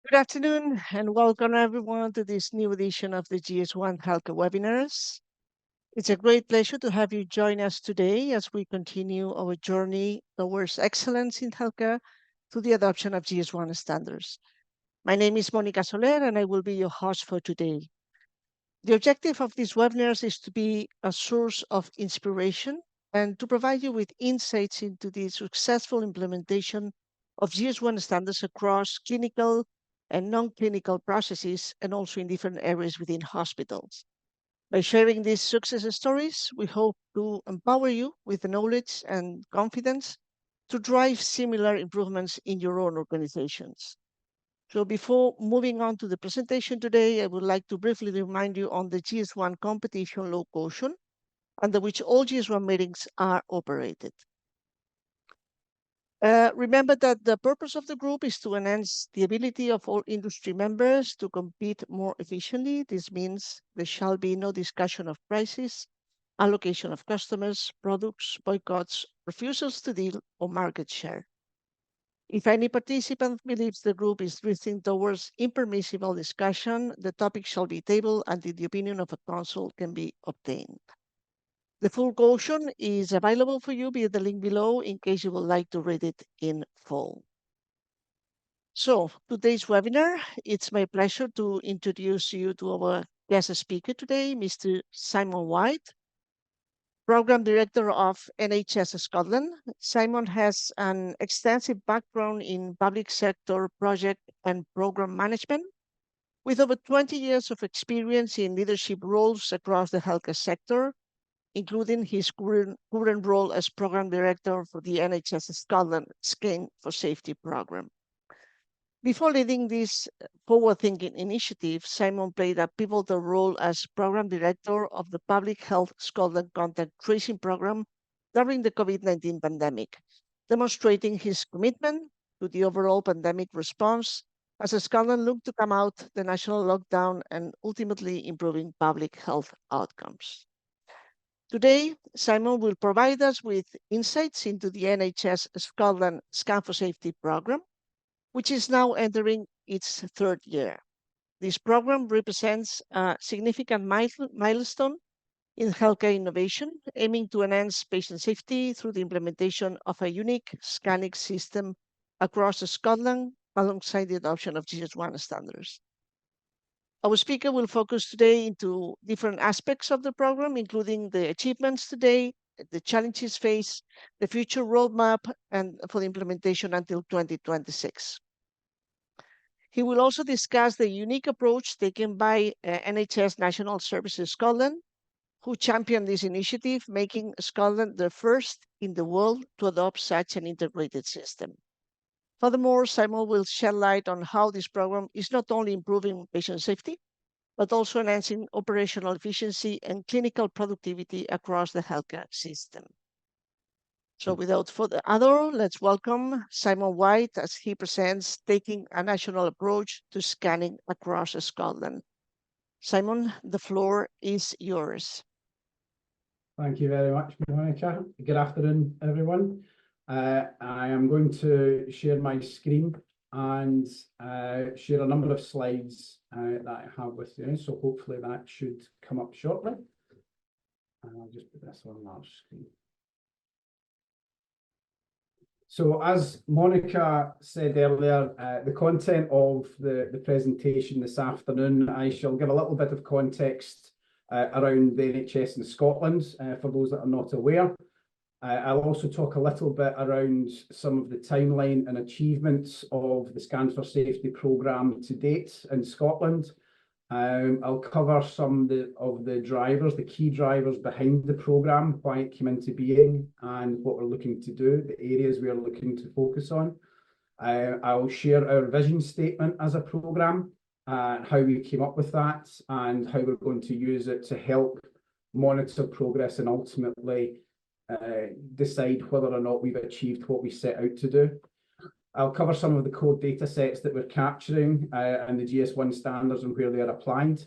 Good afternoon and welcome everyone to this new edition of the GS1 Healthcare webinars. It's a great pleasure to have you join us today as we continue our journey towards excellence in healthcare through the adoption of GS1 standards. My name is Monica Soler and I will be your host for today. The objective of these webinars is to be a source of inspiration and to provide you with insights into the successful implementation of GS1 standards across clinical and non-clinical processes and also in different areas within hospitals. By sharing these success stories, we hope to empower you with the knowledge and confidence to drive similar improvements in your own organizations. So before moving on to the presentation today, I would like to briefly remind you on the GS1 competition law caution, under which all GS1 meetings are operated. Remember that the purpose of the group is to enhance the ability of all industry members to compete more efficiently. This means there shall be no discussion of prices, allocation of customers, products, boycotts, refusals to deal, or market share. If any participant believes the group is drifting towards impermissible discussion, the topic shall be tabled until the opinion of a council can be obtained. The full caution is available for you via the link below in case you would like to read it in full. So, today's webinar, it's my pleasure to introduce you to our guest speaker today, Mr. Simon White, Program Director of NHS Scotland. Simon has an extensive background in public sector project and program management, with over 20 years of experience in leadership roles across the healthcare sector, including his current role as Program Director for the NHS Scotland Scan for Safety program. Before leading this forward-thinking initiative, Simon played a pivotal role as Program Director of the Public Health Scotland Contact Tracing Programme during the COVID-19 pandemic, demonstrating his commitment to the overall pandemic response as Scotland looked to come out the national lockdown and ultimately improving public health outcomes. Today, Simon will provide us with insights into the NHS Scotland Scan for Safety programme, which is now entering its third year. This program represents a significant milestone in healthcare innovation, aiming to enhance patient safety through the implementation of a unique scanning system across Scotland alongside the adoption of GS1 standards. Our speaker will focus today into different aspects of the program, including the achievements today, the challenges faced, the future roadmap, and for the implementation until 2026. He will also discuss the unique approach taken by NHS National Services Scotland, who championed this initiative, making Scotland the first in the world to adopt such an integrated system. Furthermore, Simon will shed light on how this program is not only improving patient safety, but also enhancing operational efficiency and clinical productivity across the healthcare system. So without further ado, let's welcome Simon White as he presents taking a national approach to scanning across Scotland. Simon, the floor is yours. Thank you very much, Monica. Good afternoon, everyone. I am going to share my screen and share a number of slides that I have with you. So hopefully that should come up shortly. I'll just put this on large screen. So as Monica said earlier, the content of the presentation this afternoon, I shall give a little bit of context around the NHS in Scotland, for those that are not aware. I'll also talk a little bit around some of the timeline and achievements of the Scan for Safety programme to date in Scotland. I'll cover some of the drivers, the key drivers behind the programme, why it came into being and what we're looking to do, the areas we are looking to focus on. I'll share our vision statement as a programme, how we came up with that and how we're going to use it to help monitor progress and ultimately decide whether or not we've achieved what we set out to do. I'll cover some of the core data sets that we're capturing and the GS1 standards and where they are applied.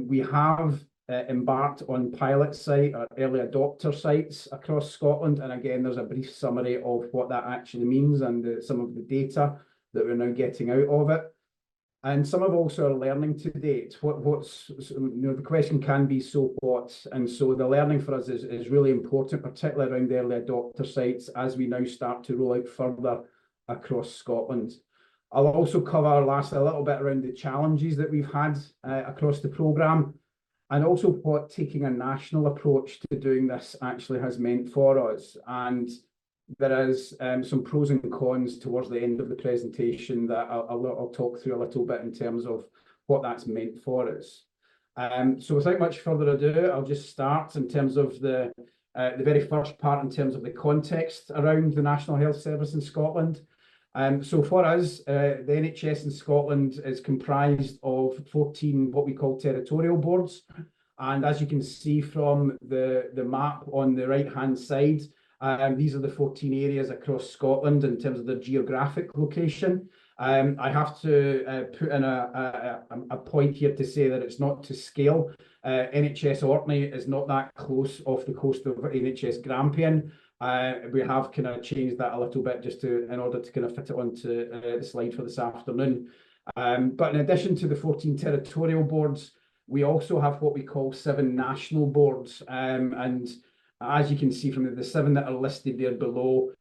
We have embarked on pilot site or early adopter sites across Scotland. And again, there's a brief summary of what that actually means and some of the data that we're now getting out of it. And some of also are learning to date. The question can be, so what? And so the learning for us is really important, particularly around the early adopter sites as we now start to roll out further across Scotland. I'll also cover lastly a little bit around the challenges that we've had across the programme, and also what taking a national approach to doing this actually has meant for us. And there is some pros and cons towards the end of the presentation that I'll talk through a little bit in terms of what that's meant for us. So without much further ado, I'll just start in terms of the very first part in terms of the context around the National Health Service in Scotland. So for us, the NHS in Scotland is comprised of 14 what we call territorial boards. And as you can see from the map on the right-hand side, these are the 14 areas across Scotland in terms of their geographic location. I have to put in a point here to say that it's not to scale. NHS Orkney is not that close off the coast of NHS Grampian. We have kind of changed that a little bit just in order to kind of fit it onto the slide for this afternoon. But in addition to the 14 territorial boards, we also have what we call 7 national boards. And as you can see from the 7 that are listed there below,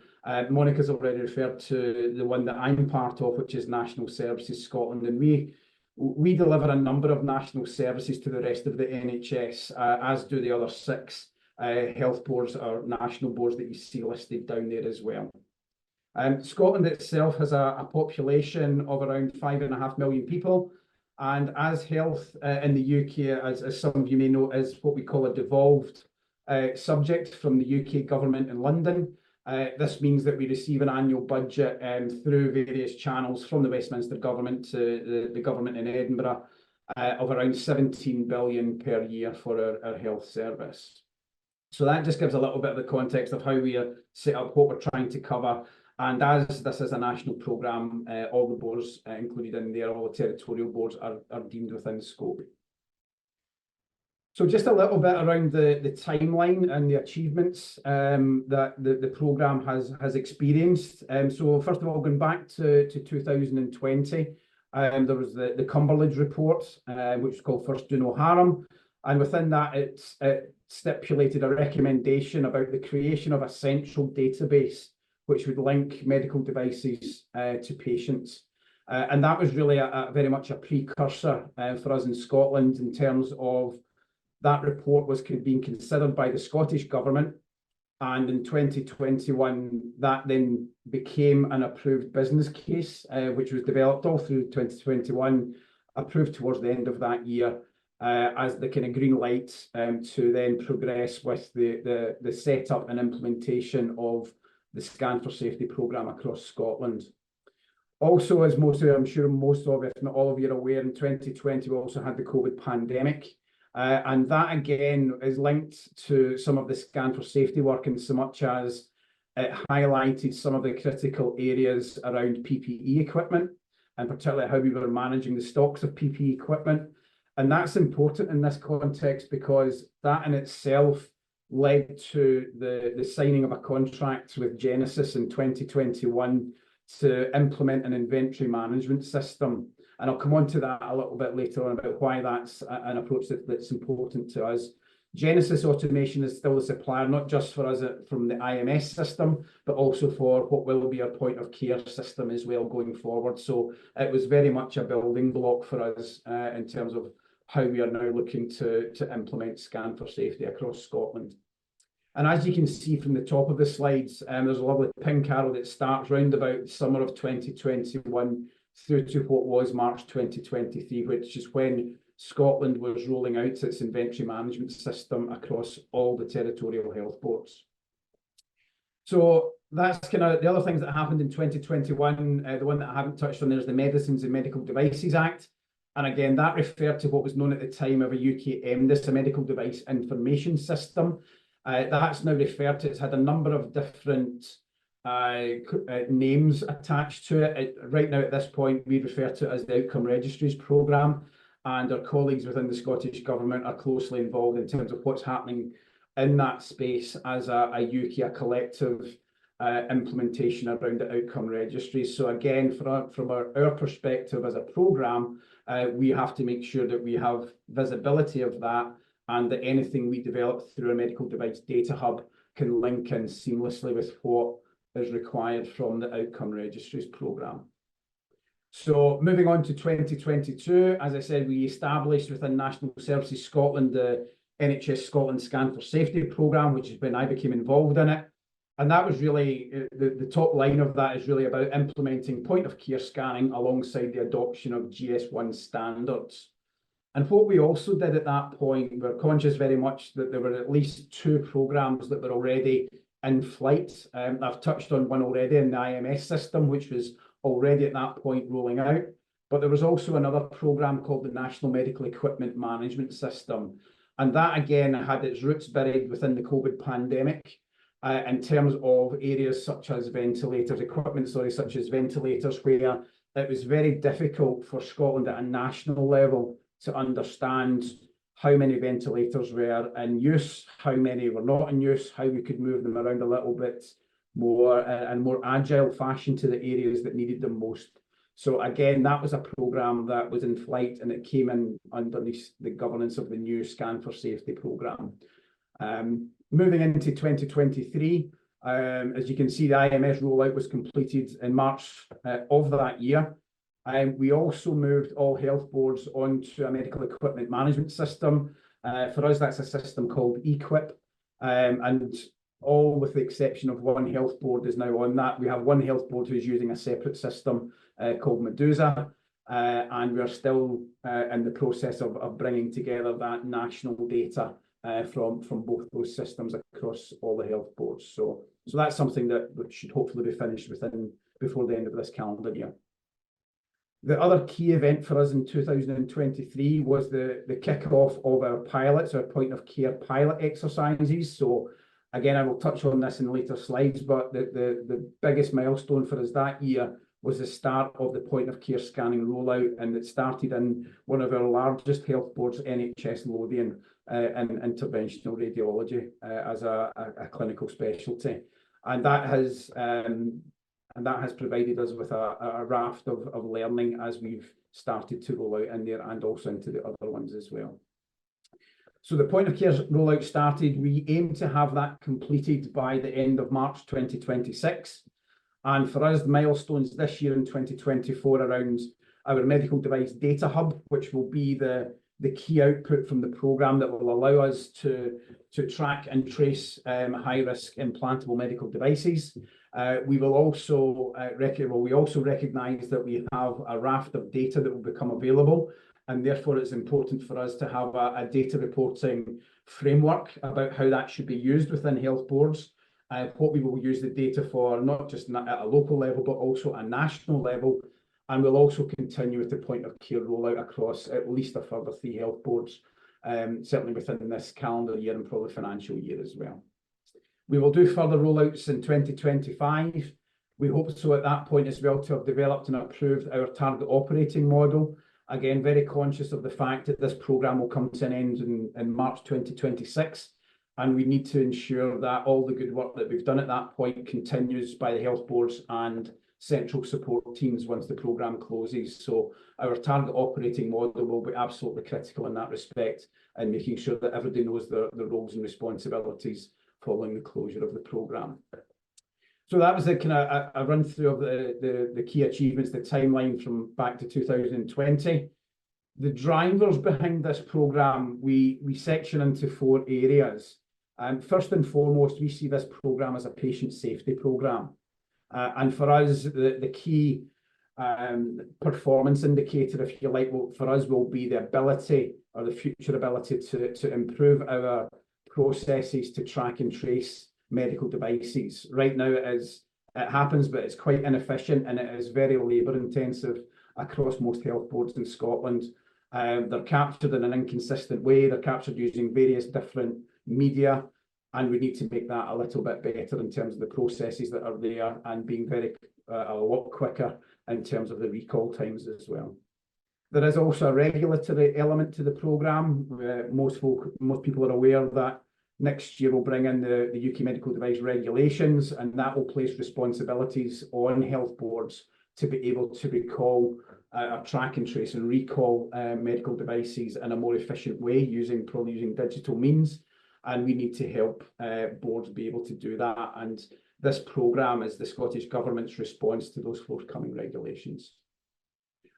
Monica's already referred to the one that I'm part of, which is National Services Scotland. And we deliver a number of national services to the rest of the NHS, as do the other 6 health boards or national boards that you see listed down there as well. Scotland itself has a population of around 5.5 million people. And as health in the UK, as some of you may know, is what we call a devolved subject from the UK government in London. This means that we receive an annual budget through various channels from the Westminster government to the government in Edinburgh of around 17 billion per year for our health service. So that just gives a little bit of the context of how we are set up, what we're trying to cover. And as this is a national programme, all the boards included in there, all the territorial boards are deemed within scope. So just a little bit around the timeline and the achievements that the programme has experienced. So first of all, going back to 2020, there was the Cumberledge report, which was called First Do No Harm. And within that, it stipulated a recommendation about the creation of a central database which would link medical devices to patients. And that was really very much a precursor for us in Scotland in terms of that report was being considered by the Scottish Government. And in 2021, that then became an approved business case, which was developed all through 2021, approved towards the end of that year, as the kind of green light to then progress with the setup and implementation of the Scan for Safety programme across Scotland. Also, as I'm sure most of, if not all of you are aware, in 2020, we also had the COVID pandemic. And that again is linked to some of the Scan for Safety work in so much as it highlighted some of the critical areas around PPE equipment, and particularly how we were managing the stocks of PPE equipment. And that's important in this context because that in itself led to the signing of a contract with Genesis in 2021 to implement an inventory management system. And I'll come on to that a little bit later on about why that's an approach that's important to us. Genesis Automation is still a supplier, not just for us from the IMS system, but also for what will be our point of care system as well going forward. So it was very much a building block for us in terms of how we are now looking to implement Scan for Safety across Scotland. And as you can see from the top of the slides, there's a lovely pink arrow that starts round about the summer of 2021 through to what was March 2023, which is when Scotland was rolling out its inventory management system across all the territorial health boards. So that's kind of the other things that happened in 2021. The one that I haven't touched on there is the Medicines and Medical Devices Act. And again, that referred to what was known at the time of a UK MDIS, a Medical Device Information System. That's now referred to, it's had a number of different names attached to it. Right now at this point, we refer to it as the Outcome Registries Programme, and our colleagues within the Scottish Government are closely involved in terms of what's happening in that space as a UK, a collective implementation around the outcome registries. So again, from our perspective as a programme, we have to make sure that we have visibility of that, and that anything we develop through a medical device data hub can link in seamlessly with what is required from the outcome registries programme. So moving on to 2022, as I said, we established within National Services Scotland the NHS Scotland Scan for Safety programme, which is when I became involved in it. And that was really, the top line of that is really about implementing point of care scanning alongside the adoption of GS1 Standards. And what we also did at that point, we were conscious very much that there were at least 2 programmes that were already in flight. I've touched on one already in the IMS system, which was already at that point rolling out. But there was also another programme called the National Medical Equipment Management System. And that, again, had its roots buried within the COVID pandemic in terms of areas such as equipment such as ventilators, where it was very difficult for Scotland at a national level to understand how many ventilators were in use, how many were not in use, how we could move them around a little bit more in more agile fashion to the areas that needed them most. So again, that was a programme that was in flight, and it came in underneath the governance of the new Scan for Safety programme. Moving into 2023, as you can see, the IMS rollout was completed in March of that year. We also moved all health boards onto a medical equipment management system. For us, that's a system called EQIP, and all with the exception of one health board is now on that. We have one health board who's using a separate system called Medusa, and we're still in the process of bringing together that national data from both those systems across all the health boards. So that's something that should hopefully be finished before the end of this calendar year. The other key event for us in 2023 was the kick-off of our pilots, our point of care pilot exercises. So again, I will touch on this in later slides, but the biggest milestone for us that year was the start of the point of care scanning rollout, and it started in one of our largest health boards, NHS Lothian, in interventional radiology as a clinical specialty. And that has provided us with a raft of learning as we've started to roll out in there, and also into the other ones as well. So the point of care rollout started. We aim to have that completed by the end of March 2026. And for us, the milestones this year in 2024 around our medical device data hub, which will be the key output from the programme that will allow us to track and trace high-risk implantable medical devices. We also recognise that we have a raft of data that will become available, and therefore it's important for us to have a data reporting framework about how that should be used within health boards, what we will use the data for, not just at a local level, but also a national level. And we'll also continue with the point of care rollout across at least a further 3 health boards, certainly within this calendar year and probably financial year as well. We will do further rollouts in 2025. We hope so at that point as well to have developed and approved our target operating model. Again, very conscious of the fact that this programme will come to an end in March 2026. And we need to ensure that all the good work that we've done at that point continues by the health boards and central support teams once the programme closes. So our target operating model will be absolutely critical in that respect, and making sure that everybody knows their roles and responsibilities following the closure of the programme. So that was a kind of a run through of the key achievements, the timeline from back to 2020. The drivers behind this programme, we section into 4 areas. First and foremost, we see this programme as a patient safety programme. And for us, the key performance indicator, if you like, for us will be the ability, or the future ability, to improve our processes to track and trace medical devices. Right now it happens, but it's quite inefficient, and it is very labour intensive across most health boards in Scotland. They're captured in an inconsistent way. They're captured using various different media, and we need to make that a little bit better in terms of the processes that are there, and being a lot quicker in terms of the recall times as well. There is also a regulatory element to the programme. Most people are aware that Next year, we'll bring in the UK medical device regulations, and that will place responsibilities on health boards to be able to recall or track and trace and recall medical devices in a more efficient way, probably using digital means. And we need to help boards be able to do that. And this programme is the Scottish Government's response to those forthcoming regulations.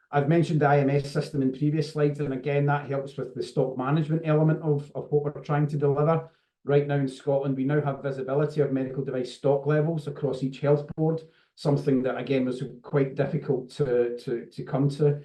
I've mentioned the IMS system in previous slides, and again, that helps with the stock management element of what we're trying to deliver. Right now in Scotland, we now have visibility of medical device stock levels across each health board, something that, again, was quite difficult to come to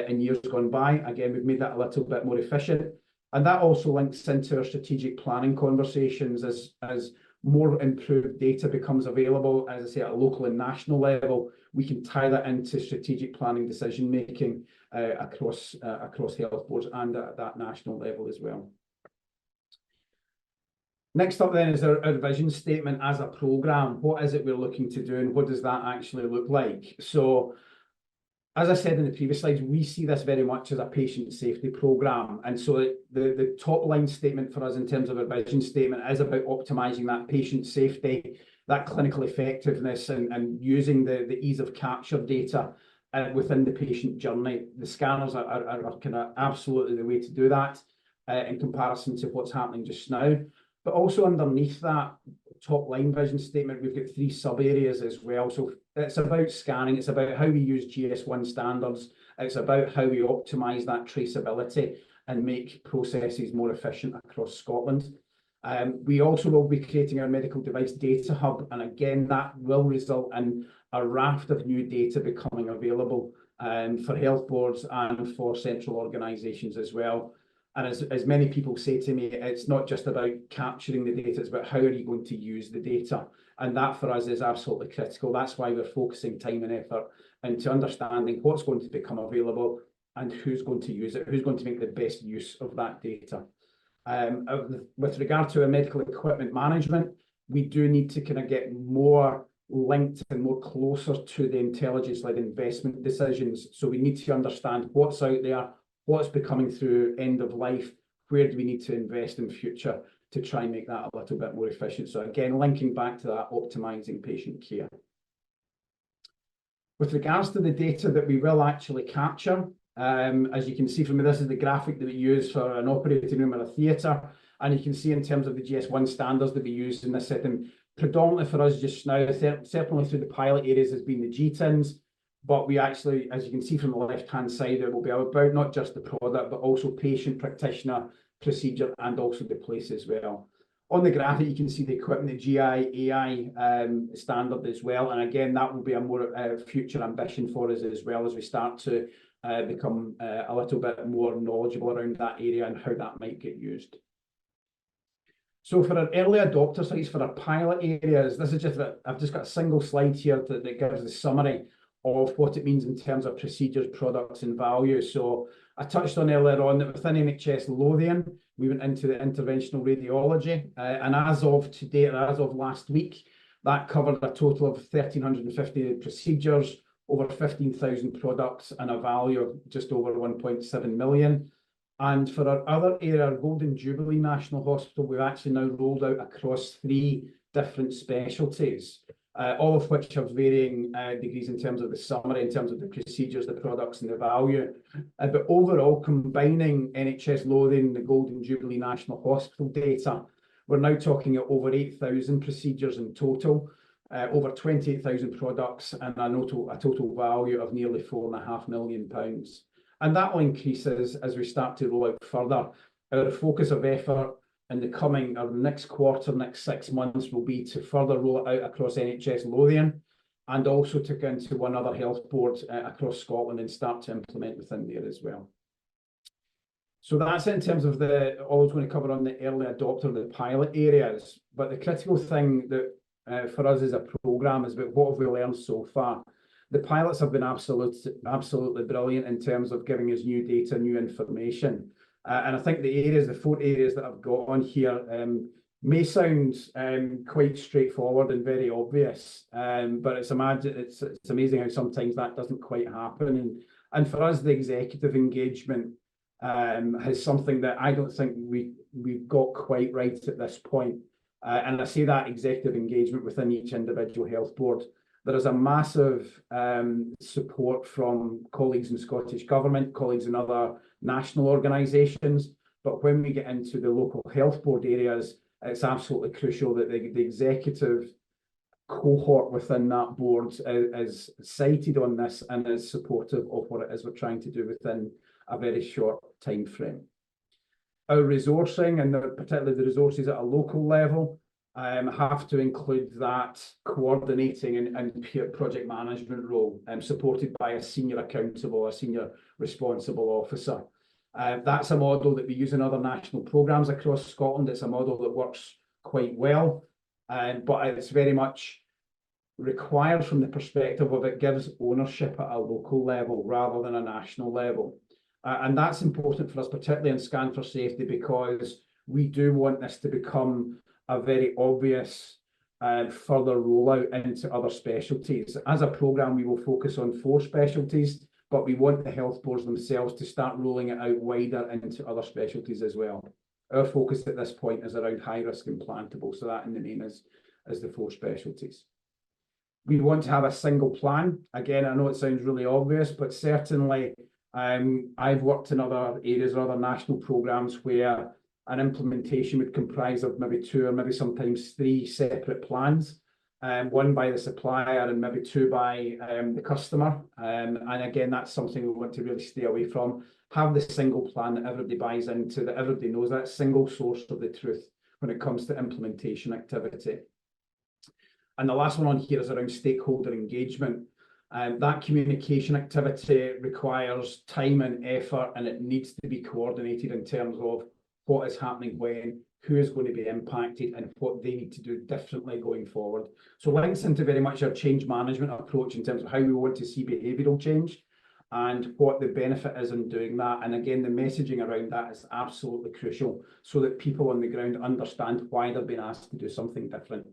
in years gone by. Again, we've made that a little bit more efficient. And that also links into our strategic planning conversations as more improved data becomes available, as I say, at a local and national level. We can tie that into strategic planning decision making across health boards and at that national level as well. Next up then is our vision statement as a programme. What is it we're looking to do, and what does that actually look like? So, as I said in the previous slides, we see this very much as a patient safety programme. And so the top line statement for us in terms of our vision statement is about optimising that patient safety, that clinical effectiveness, and using the ease of capture data within the patient journey. The scanners are kind of absolutely the way to do that in comparison to what's happening just now. But also underneath that top line vision statement, we've got 3 sub areas as well. So it's about scanning, it's about how we use GS1 standards, it's about how we optimise that traceability and make processes more efficient across Scotland. We also will be creating our medical device data hub, and again, that will result in a raft of new data becoming available for health boards and for central organisations as well. And as many people say to me, it's not just about capturing the data, it's about how are you going to use the data. And that for us is absolutely critical. That's why we're focusing time and effort into understanding what's going to become available and who's going to use it, who's going to make the best use of that data. With regard to our medical equipment management, we do need to kind of get more linked and more closer to the intelligence-led investment decisions. So we need to understand what's out there, what's becoming through end of life, where do we need to invest in future to try and make that a little bit more efficient. So again, linking back to that optimising patient care. With regards to the data that we will actually capture, as you can see from me, this is the graphic that we use for an operating room or a theatre. And you can see in terms of the GS1 standards that we use in this setting, predominantly for us just now, certainly through the pilot areas has been the GTINs. But we actually, as you can see from the left-hand side, it will be about not just the product, but also patient, practitioner, procedure, and also the place as well. On the graphic, you can see the equipment, the GI, AI standard as well. And again, that will be a more future ambition for us as well as we start to become a little bit more knowledgeable around that area and how that might get used. So for our early adopter sites, for our pilot areas, this is just I've just got a single slide here that gives the summary of what it means in terms of procedures, products and value. So I touched on earlier on that within NHS Lothian, we went into the interventional radiology, and as of today, or as of last week, that covered a total of 1,350 procedures, over 15,000 products and a value of just over 1.7 million. And for our other area, our Golden Jubilee National Hospital, we've actually now rolled out across 3 different specialties. All of which have varying degrees in terms of the summary, in terms of the procedures, the products and the value. But overall, combining NHS Lothian, the Golden Jubilee National Hospital data, we're now talking at over 8,000 procedures in total, over 28,000 products and a total value of nearly £4.5 million. And that will increase as we start to roll out further. Our focus of effort in the coming, or the next quarter, next 6 months, will be to further roll it out across NHS Lothian and also to go into one other health board across Scotland and start to implement within there as well. So that's it in terms of all I was going to cover on the early adopter, the pilot areas. But the critical thing that for us as a programme is about what have we learned so far. The pilots have been absolutely brilliant in terms of giving us new data, new information. And I think the 4 areas that I've got on here may sound quite straightforward and very obvious, but it's amazing how sometimes that doesn't quite happen. And for us, the executive engagement is something that I don't think we've got quite right at this point. And I say that executive engagement within each individual health board. There is a massive support from colleagues in Scottish Government, colleagues in other national organisations. But when we get into the local health board areas, it's absolutely crucial that the executive cohort within that board is cited on this and is supportive of what it is we're trying to do within a very short time frame. Our resourcing, and particularly the resources at a local level, have to include that coordinating and peer project management role, supported by a senior accountable, a senior responsible officer. That's a model that we use in other national programmes across Scotland. It's a model that works quite well, but it's very much required from the perspective of it gives ownership at a local level rather than a national level. And that's important for us, particularly in Scan for Safety, because we do want this to become a very obvious further rollout into other specialties. As a programme, we will focus on 4 specialties, but we want the health boards themselves to start rolling it out wider into other specialties as well. Our focus at this point is around high risk implantable, so that in the name is the 4 specialties. We want to have a single plan. Again, I know it sounds really obvious, but certainly I've worked in other areas or other national programmes where an implementation would comprise of maybe 2 or maybe sometimes 3 separate plans, one by the supplier and maybe 2 by the customer. And again, that's something we want to really stay away from. Have the single plan that everybody buys into, that everybody knows, that single source of the truth when it comes to implementation activity. And the last one on here is around stakeholder engagement. That communication activity requires time and effort, and it needs to be coordinated in terms of what is happening when, who is going to be impacted, and what they need to do differently going forward. So links into very much our change management approach in terms of how we want to see behavioural change and what the benefit is in doing that. And again, the messaging around that is absolutely crucial so that people on the ground understand why they're being asked to do something different.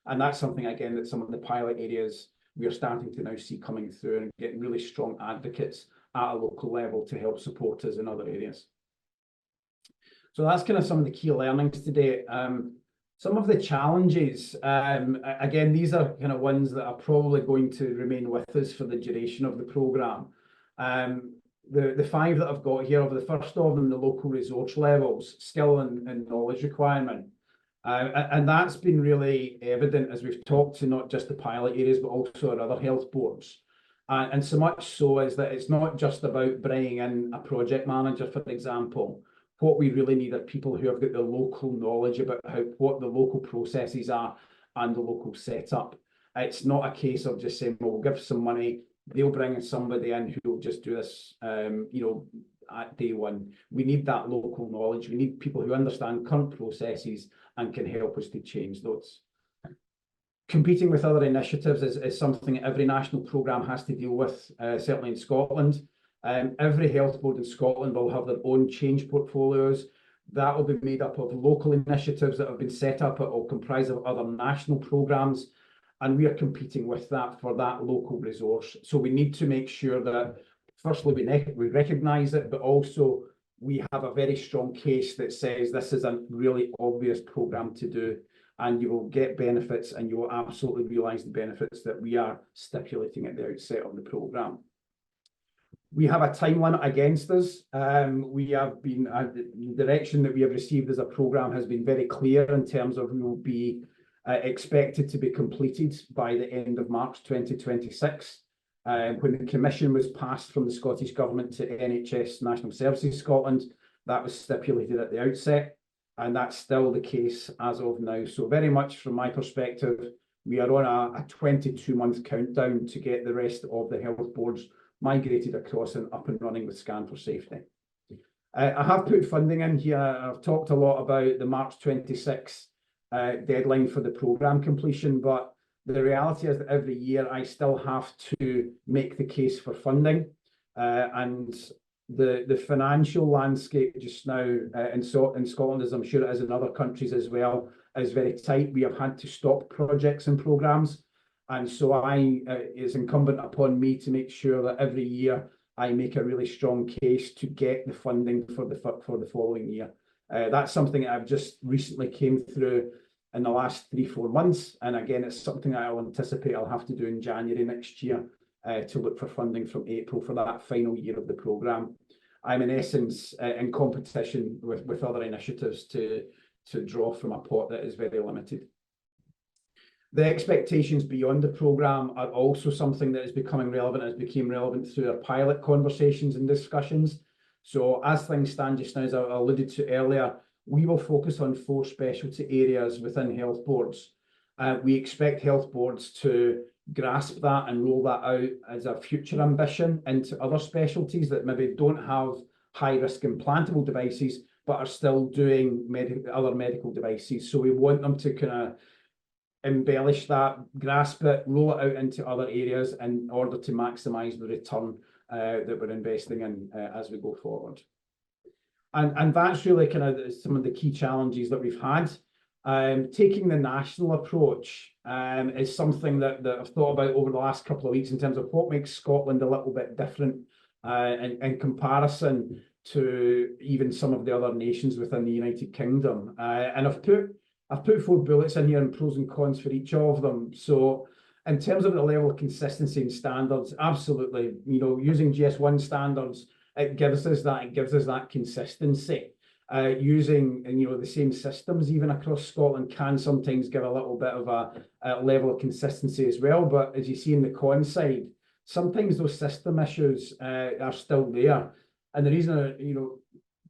And that's something, again, that some of the pilot areas we are starting to now see coming through and getting really strong advocates at a local level to help support us in other areas. So that's kind of some of the key learnings today. Some of the challenges, again, these are kind of ones that are probably going to remain with us for the duration of the programme. The 5 that I've got here, the first of them, the local resource levels, skill and knowledge requirement. And that's been really evident as we've talked to not just the pilot areas, but also our other health boards. And so much so is that it's not just about bringing in a project manager, for example. What we really need are people who have got the local knowledge about what the local processes are and the local setup. It's not a case of just saying, well, we'll give some money, they'll bring somebody in who will just do this, at day one. We need that local knowledge. We need people who understand current processes and can help us to change those. Competing with other initiatives is something every national programme has to deal with, certainly in Scotland. Every health board in Scotland will have their own change portfolios. That will be made up of local initiatives that have been set up. It will comprise of other national programmes, and we are competing with that for that local resource. So we need to make sure that firstly we recognise it, but also we have a very strong case that says this is a really obvious programme to do, and you will get benefits and you will absolutely realise the benefits that we are stipulating at the outset of the programme. We have a time limit against us. We have been, the direction that we have received as a programme has been very clear in terms of we will be expected to be completed by the end of March 2026. When the commission was passed from the Scottish Government to NHS National Services Scotland, that was stipulated at the outset, and that's still the case as of now. So very much from my perspective, we are on a 22-month countdown to get the rest of the health boards migrated across and up and running with Scan for Safety. I have put funding in here. I've talked a lot about the March 26 deadline for the programme completion, but the reality is that every year I still have to make the case for funding, and the financial landscape just now in Scotland, as I'm sure it is in other countries as well, is very tight. We have had to stop projects and programmes, and so it's incumbent upon me to make sure that every year I make a really strong case to get the funding for the following year. That's something I've just recently came through in the last 3-4 months, and again, it's something I'll anticipate I'll have to do in January next year to look for funding from April for that final year of the programme. I'm in essence in competition with other initiatives to draw from a pot that is very limited. The expectations beyond the programme are also something that is becoming relevant, as became relevant through our pilot conversations and discussions. So as things stand just now, as I alluded to earlier, we will focus on 4 specialty areas within health boards. We expect health boards to grasp that and roll that out as a future ambition into other specialties that maybe don't have high-risk implantable devices, but are still doing other medical devices. So we want them to kind of embellish that, grasp it, roll it out into other areas in order to maximise the return that we're investing in as we go forward. And that's really kind of some of the key challenges that we've had. Taking the national approach is something that I've thought about over the last couple of weeks in terms of what makes Scotland a little bit different in comparison to even some of the other nations within the United Kingdom. And I've put 4 bullets in here and pros and cons for each of them. So in terms of the level of consistency and standards, absolutely, using GS1 standards, it gives us that consistency. Using the same systems even across Scotland can sometimes give a little bit of a level of consistency as well. But as you see in the con side, sometimes those system issues are still there. And the reason,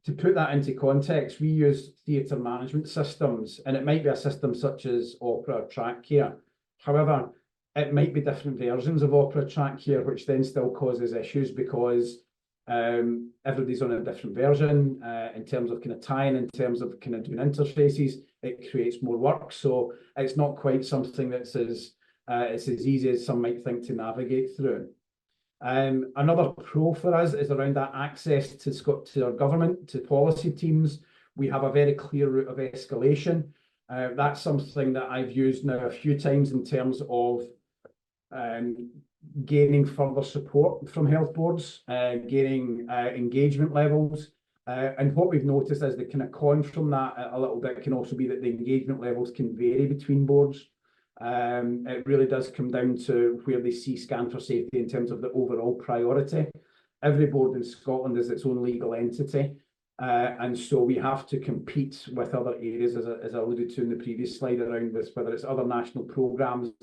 to put that into context, we use theatre management systems, and it might be a system such as Opera or TrackCare. However, it might be different versions of Opera TrackCare, which then still causes issues because everybody's on a different version in terms of kind of tying, in terms of kind of doing interfaces. It creates more work, so it's not quite something that's as easy as some might think to navigate through. Another pro for us is around that access to our government, to policy teams. We have a very clear route of escalation. That's something that I've used now a few times in terms of gaining further support from health boards, gaining engagement levels. And what we've noticed is the kind of con from that a little bit can also be that the engagement levels can vary between boards. It really does come down to where they see Scan for Safety in terms of the overall priority. Every board in Scotland is its own legal entity. And so we have to compete with other areas, as I alluded to in the previous slide around this, whether it's other national programmes,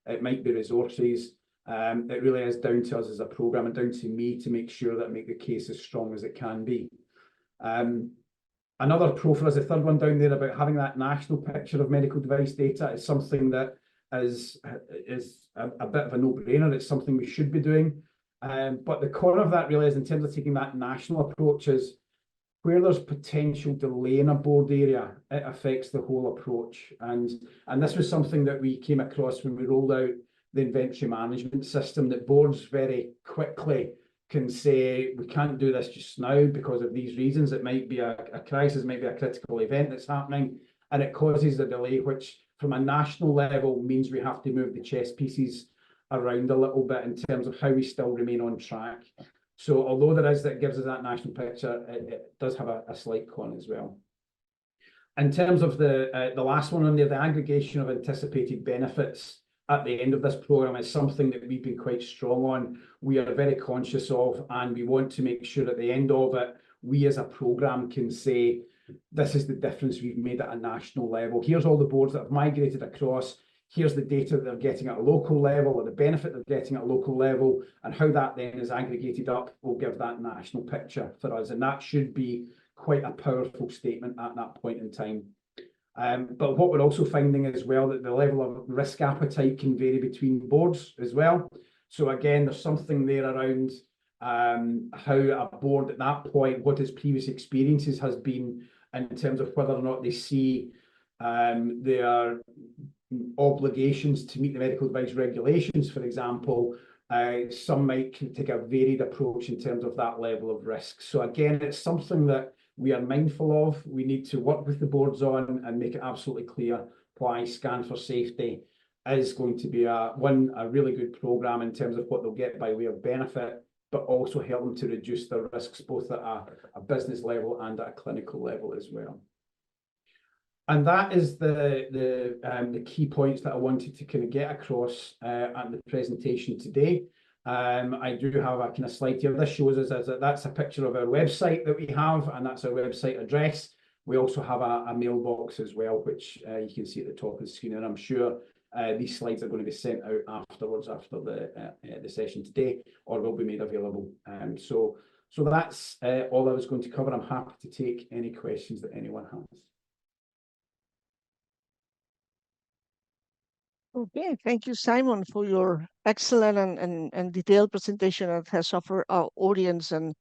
it might be resources. It really is down to us as a programme and down to me to make sure that I make the case as strong as it can be. Another pro for us, the third one down there about having that national picture of medical device data is something that is a bit of a no-brainer. It's something we should be doing. But the core of that really is in terms of taking that national approach is where there's potential delay in a board area, it affects the whole approach. And this was something that we came across when we rolled out the inventory management system, that boards very quickly can say, we can't do this just now because of these reasons. It might be a crisis, might be a critical event that's happening, and it causes a delay, which from a national level means we have to move the chess pieces around a little bit in terms of how we still remain on track. So although that gives us that national picture, it does have a slight con as well. In terms of the last one on there, the aggregation of anticipated benefits at the end of this programme is something that we've been quite strong on. We are very conscious of, and we want to make sure at the end of it, we as a programme can say, this is the difference we've made at a national level. Here's all the boards that have migrated across. Here's the data that they're getting at a local level, or the benefit they're getting at a local level, and how that then is aggregated up will give that national picture for us. And that should be quite a powerful statement at that point in time. But what we're also finding as well, that the level of risk appetite can vary between boards as well. So again, there's something there around how a board at that point, what his previous experiences has been in terms of whether or not they see their obligations to meet the medical device regulations, for example. Some might take a varied approach in terms of that level of risk. So again, it's something that we are mindful of. We need to work with the boards on and make it absolutely clear why Scan for Safety is going to be a really good programme in terms of what they'll get by way of benefit, but also help them to reduce their risks, both at a business level and at a clinical level as well. And that is the key points that I wanted to kind of get across at the presentation today. I do have a kind of slide here. This shows us that's a picture of our website that we have, and that's our website address. We also have a mailbox as well, which you can see at the top of the screen, and I'm sure these slides are going to be sent out afterwards, after the session today, or will be made available. So that's all I was going to cover. I'm happy to take any questions that anyone has. Okay, thank you, Simon, for your excellent and detailed presentation that has offered our audience an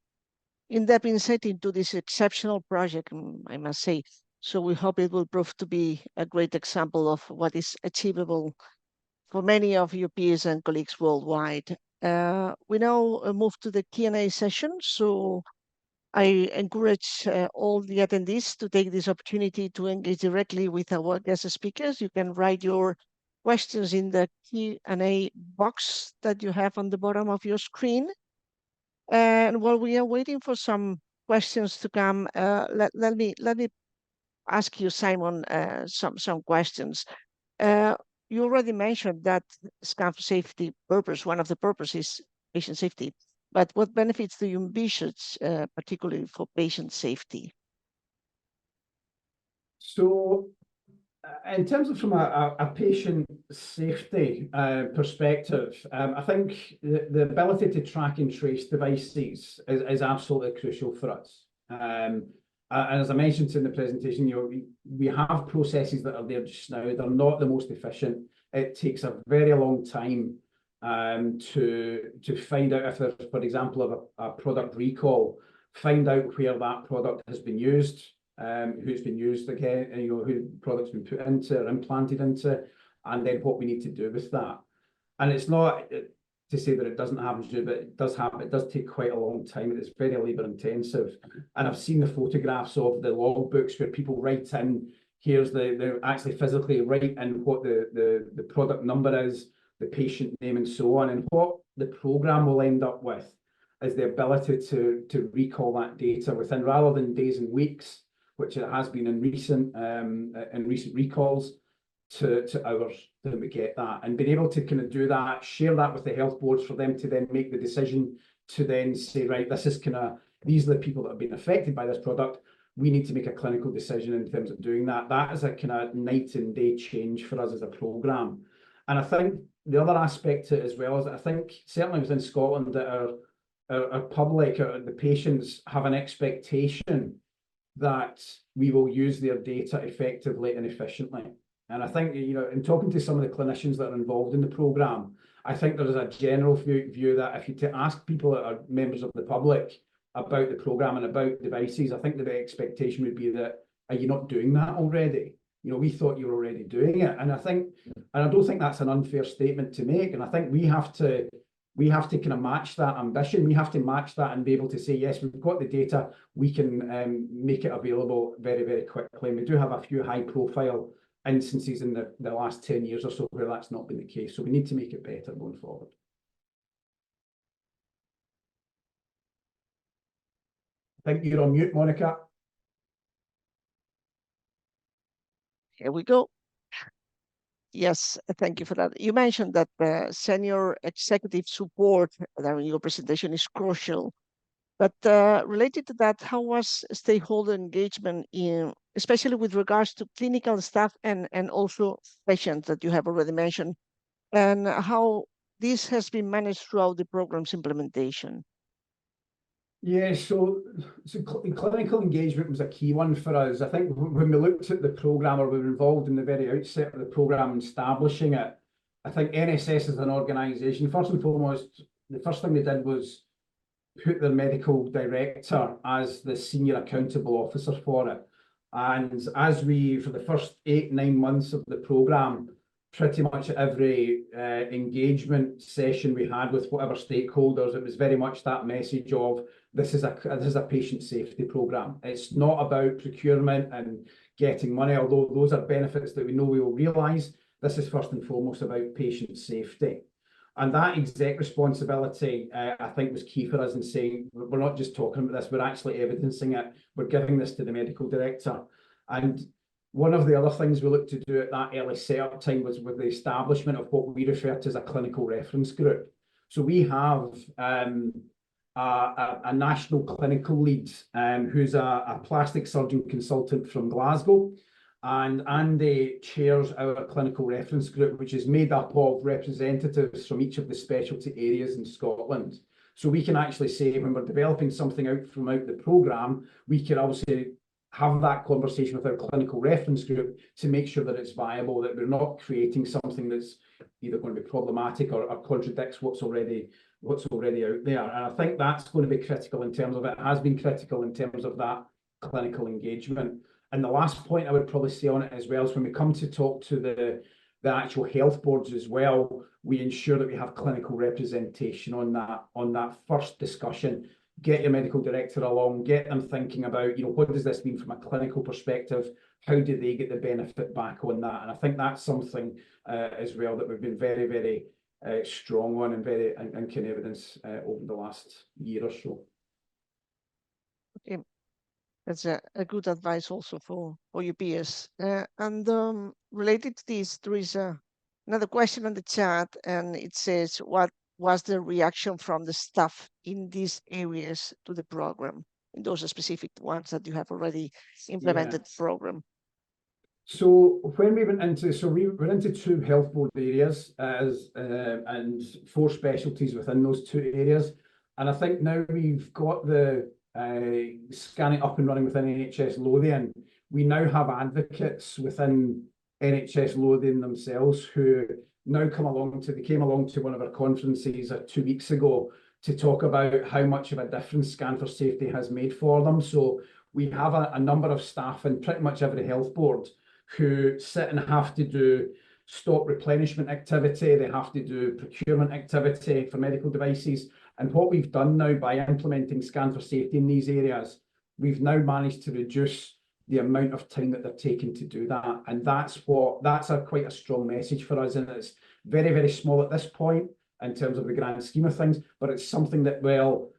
in-depth insight into this exceptional project, I must say. So we hope it will prove to be a great example of what is achievable for many of your peers and colleagues worldwide. We now move to the Q&A session. So I encourage all the attendees to take this opportunity to engage directly with our guest speakers. You can write your questions in the Q&A box that you have on the bottom of your screen. And while we are waiting for some questions to come, let me ask you, Simon, some questions. You already mentioned that scan for safety purpose, one of the purposes is patient safety, but what benefits do you envisage, particularly for patient safety? So in terms of from a patient safety perspective, I think the ability to track and trace devices is absolutely crucial for us. And as I mentioned in the presentation, we have processes that are there just now. They're not the most efficient. It takes a very long time to find out if there's, for example, a product recall, find out where that product has been used, who's been used again, who the product's been put into or implanted into, and then what we need to do with that. And it's not to say that it doesn't happen to do, but it does happen. It does take quite a long time, and it's very labour intensive. And I've seen the photographs of the logbooks where people write in, here's they actually physically write in what the product number is, the patient name, and so on. And what the programme will end up with is the ability to recall that data within, rather than days and weeks, which it has been in recent recalls, to hours that we get that, and being able to kind of do that, share that with the health boards for them to then make the decision to then say, right, this is these are the people that have been affected by this product. We need to make a clinical decision in terms of doing that. That is a kind of night and day change for us as a programme. And I think the other aspect to it as well is that I think certainly within Scotland that our public, the patients, have an expectation that we will use their data effectively and efficiently. And I think, in talking to some of the clinicians that are involved in the programme, I think there is a general view that if you to ask people that are members of the public about the programme and about devices, I think the expectation would be that, are you not doing that already? We thought you were already doing it. And I don't think that's an unfair statement to make. And I think we have to kind of match that ambition. We have to match that and be able to say, yes, we've got the data, we can make it available very, very quickly. And we do have a few high profile instances in the last 10 years or so where that's not been the case. So we need to make it better going forward. I think you're on mute, Monica. Here we go. Yes, thank you for that. You mentioned that senior executive support in your presentation is crucial. But related to that, how was stakeholder engagement, especially with regards to clinical staff and also patients that you have already mentioned, and how this has been managed throughout the program's implementation? Yeah, so clinical engagement was a key one for us. I think when we looked at the programme, or we were involved in the very outset of the programme and establishing it, I think NSS as an organisation, first and foremost, the first thing they did was put their medical director as the senior accountable officer for it. And as for the first 8-9 months of the programme, pretty much every engagement session we had with whatever stakeholders, it was very much that message of this is a patient safety programme. It's not about procurement and getting money, although those are benefits that we know we will realise. This is first and foremost about patient safety. And that exec responsibility, I think, was key for us in saying, we're not just talking about this, we're actually evidencing it. We're giving this to the medical director. And one of the other things we looked to do at that early setup time was with the establishment of what we refer to as a clinical reference group. So we have a national clinical lead who's a plastic surgeon consultant from Glasgow. And Andy chairs our clinical reference group, which is made up of representatives from each of the specialty areas in Scotland. So we can actually say, when we're developing something out the programme, we can obviously have that conversation with our clinical reference group to make sure that it's viable, that we're not creating something that's either going to be problematic or contradicts what's already out there. And I think that's going to be critical in terms of, it has been critical in terms of that clinical engagement. And the last point I would probably say on it as well is when we come to talk to the actual health boards as well, we ensure that we have clinical representation on that first discussion. Get your medical director along, get them thinking about, what does this mean from a clinical perspective? How do they get the benefit back on that? And I think that's something as well that we've been very, very strong on and can evidence over the last year or so. Okay. That's a good advice also for your peers. And related to this, there is another question on the chat, and it says, what was the reaction from the staff in these areas to the program, in those specific ones that you have already implemented the program? So when we went into, we went into 2 health board areas and 4 specialties within those 2 areas. And I think now we've got the scanning up and running within NHS Lothian, we now have advocates within NHS Lothian themselves who now came along to one of our conferences 2 weeks ago to talk about how much of a difference Scan for Safety has made for them. So we have a number of staff in pretty much every health board who sit and have to do stock replenishment activity, they have to do procurement activity for medical devices. And what we've done now by implementing Scan for Safety in these areas, we've now managed to reduce the amount of time that they're taking to do that. And that's quite a strong message for us. And it's very, very small at this point in terms of the grand scheme of things, but it's something that will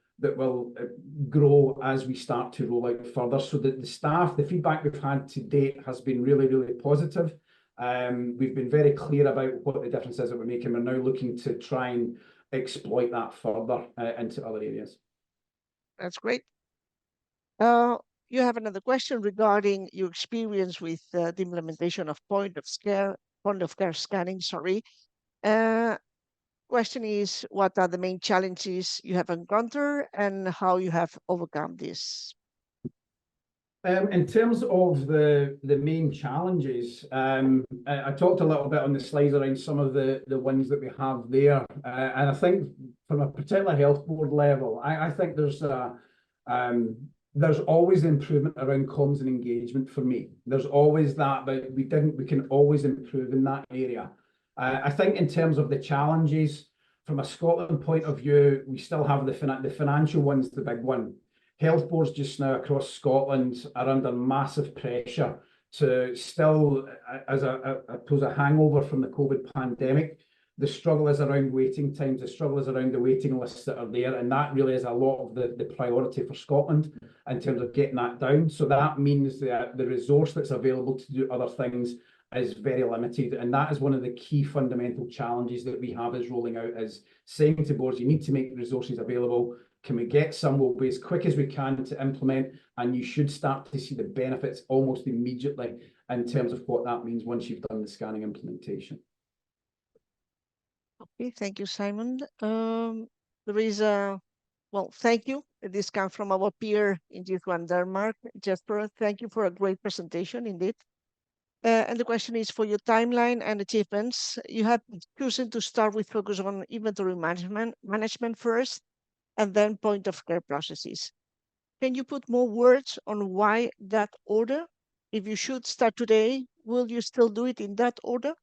grow as we start to roll out further. So that the feedback we've had to date has been really, really positive. We've been very clear about what the difference is that we're making. We're now looking to try and exploit that further into other areas. That's great. You have another question regarding your experience with the implementation of point of care scanning. Question is, what are the main challenges you have encountered and how you have overcome this? In terms of the main challenges, I talked a little bit on the slides around some of the ones that we have there. And I think from a particular health board level, I think there's always improvement around comms and engagement for me. There's always that, but we can always improve in that area. I think in terms of the challenges, from a Scotland point of view, we still have the financial one's the big one. Health boards just now across Scotland are under massive pressure to still, as a hangover from the COVID pandemic. The struggle is around waiting times, the struggle is around the waiting lists that are there, and that really is a lot of the priority for Scotland in terms of getting that down. So that means that the resource that's available to do other things is very limited, and that is one of the key fundamental challenges that we have is rolling out, is saying to boards, you need to make resources available. Can we get some? We'll be as quick as we can to implement, and you should start to see the benefits almost immediately in terms of what that means once you've done the scanning implementation. Okay, thank you, Simon. There is thank you. This comes from our peer in GS1 Denmark, Jesper. Thank you for a great presentation indeed. And the question is, for your timeline and achievements, you have chosen to start with focus on inventory management first, and then point of care processes. Can you put more words on why that order? If you should start today, will you still do it in that order?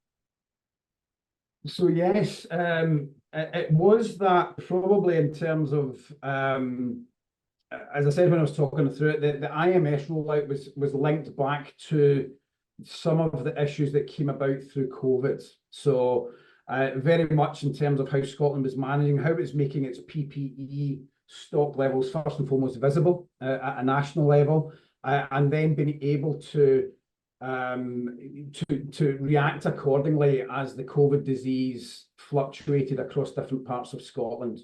So yes, it was that probably in terms of, as I said when I was talking through it, the IMS rollout was linked back to some of the issues that came about through COVID. So very much in terms of how Scotland was managing, how it's making its PPE stock levels first and foremost visible at a national level, and then being able to react accordingly as the COVID disease fluctuated across different parts of Scotland.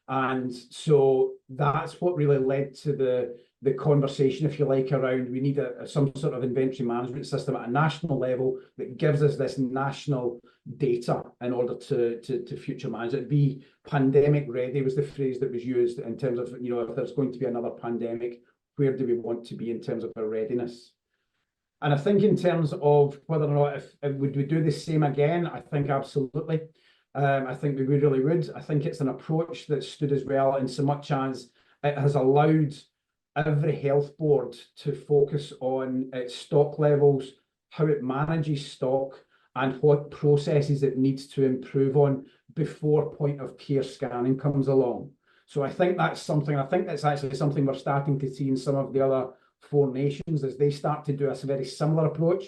And so that's what really led to the conversation, if you like, around we need some sort of inventory management system at a national level that gives us this national data in order to future manage it. Be pandemic ready was the phrase that was used in terms of, you know, if there's going to be another pandemic, where do we want to be in terms of our readiness? And I think in terms of whether or not if would we do the same again, I think absolutely. I think we really would. I think it's an approach that stood as well in so much as it has allowed every health board to focus on its stock levels, how it manages stock, and what processes it needs to improve on before point of care scanning comes along. So I think that's something, I think that's actually something we're starting to see in some of the other 4 nations as they start to do a very similar approach.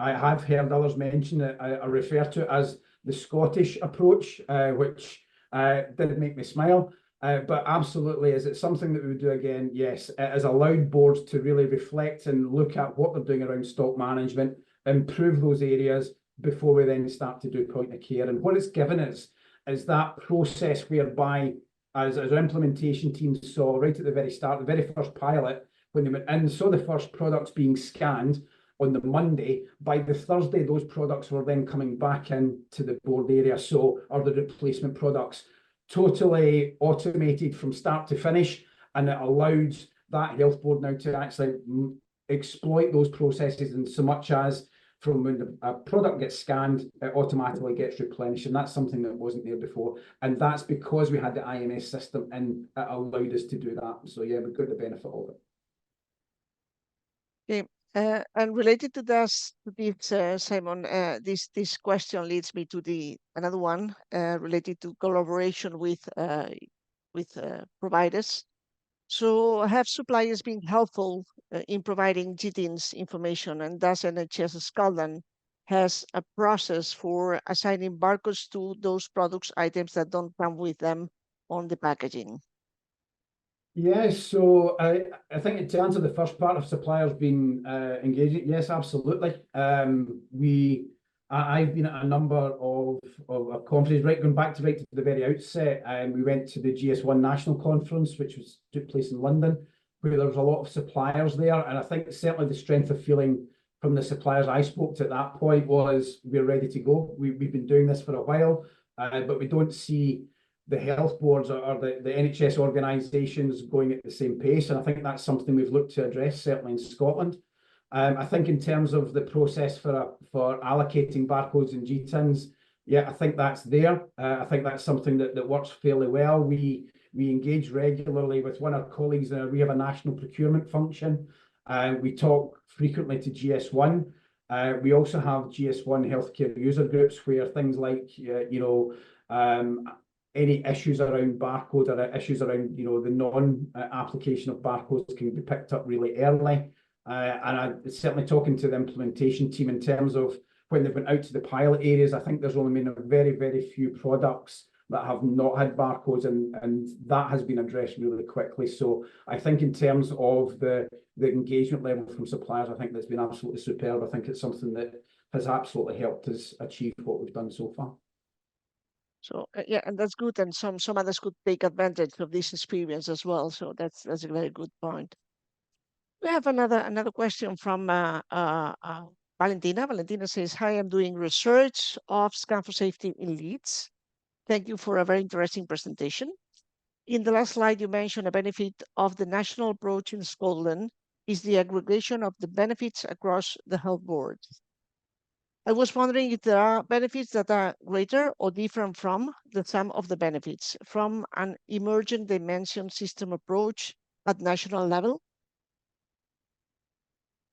I have heard others mention it, I refer to it as the Scottish approach, which did make me smile. But absolutely, is it something that we would do again? Yes, it has allowed boards to really reflect and look at what they're doing around stock management, improve those areas before we then start to do point of care. And what it's given us is that process whereby, as our implementation team saw right at the very start, the very first pilot, when they went in, saw the first products being scanned on the Monday, by the Thursday, those products were then coming back into the board area. So are the replacement products totally automated from start to finish, and it allowed that health board now to actually exploit those processes in so much as from when a product gets scanned, it automatically gets replenished, and that's something that wasn't there before. And that's because we had the IMS system and it allowed us to do that. So yeah, we got the benefit of it. Okay. And related to this, Simon, this question leads me to another one related to collaboration with providers. So have suppliers been helpful in providing GTIN's information, and thus NHS Scotland has a process for assigning barcodes to those products items that don't come with them on the packaging? Yes, so I think to answer the first part of suppliers being engaging, yes, absolutely. I've been at a number of conferences, right, going back to the very outset, and we went to the GS1 National Conference, which took place in London, where there was a lot of suppliers there, and I think certainly the strength of feeling from the suppliers I spoke to at that point was we're ready to go. We've been doing this for a while, but we don't see the health boards or the NHS organisations going at the same pace. And I think that's something we've looked to address, certainly in Scotland. I think in terms of the process for allocating barcodes and GTINs, yeah, I think that's there. I think that's something that works fairly well. We engage regularly with one of our colleagues. We have a national procurement function. We talk frequently to GS1. We also have GS1 healthcare user groups where things like, any issues around barcode or issues around, the non-application of barcodes can be picked up really early. And I'm certainly talking to the implementation team in terms of when they've went out to the pilot areas. I think there's only been a very, very few products that have not had barcodes, and that has been addressed really quickly. So I think in terms of the engagement level from suppliers, I think that's been absolutely superb. I think it's something that has absolutely helped us achieve what we've done so far. So yeah, and that's good. And some others could take advantage of this experience as well. So that's a very good point. We have another question from Valentina. Valentina says, "Hi, I'm doing research of Scan for Safety in Leeds. Thank you for a very interesting presentation. In the last slide, you mentioned a benefit of the national approach in Scotland is the aggregation of the benefits across the health board. I was wondering if there are benefits that are greater or different from the sum of the benefits from an emergent dimension system approach at national level."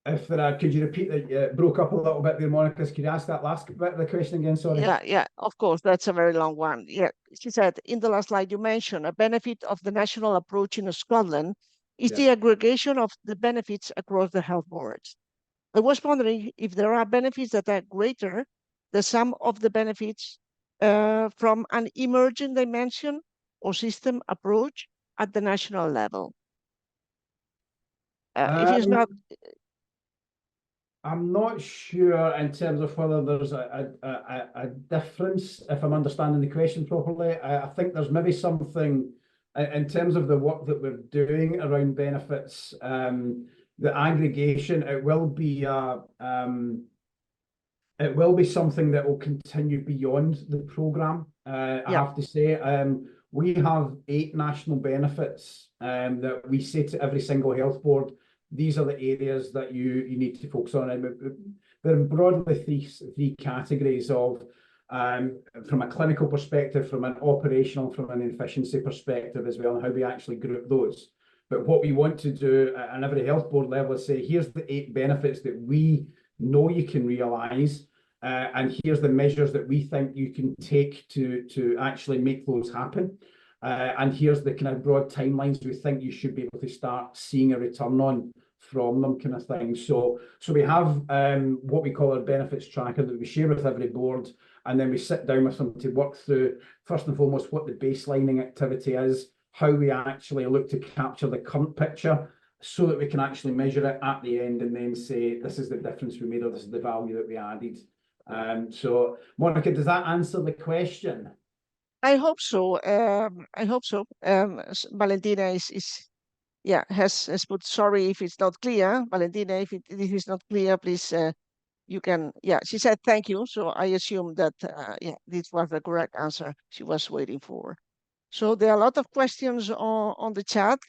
If there are, could you repeat that? Broke up a little bit there, Monica. Could you ask that last bit of the question again? Sorry. Yeah, of course. That's a very long one. Yeah, she said, in the last slide, you mentioned a benefit of the national approach in Scotland is the aggregation of the benefits across the health boards. I was wondering if there are benefits that are greater, the sum of the benefits from an emerging dimension or system approach at the national level? If it's not, I'm not sure in terms of whether there's a difference, if I'm understanding the question properly. I think there's maybe something in terms of the work that we're doing around benefits, the aggregation, it will be something that will continue beyond the programme. I have to say, we have 8 national benefits that we say to every single health board, these are the areas that you need to focus on. And there are broadly three categories of, from a clinical perspective, from an operational, from an efficiency perspective as well, and how we actually group those. But what we want to do at every health board level is say, here's the 8 benefits that we know you can realise, and here's the measures that we think you can take to actually make those happen. And here's the kind of broad timelines we think you should be able to start seeing a return on from them, kind of thing. So we have what we call our benefits tracker that we share with every board, and then we sit down with them to work through, first and foremost, what the baselining activity is, how we actually look to capture the current picture so that we can actually measure it at the end and then say, this is the difference we made, or this is the value that we added. So, Monica, does that answer the question? I hope so. I hope so. Valentina has put sorry if it's not clear. Valentina, if it is not clear, please you can. Yeah, she said thank you. So I assume that this was the correct answer she was waiting for. So there are a lot of questions on the chat.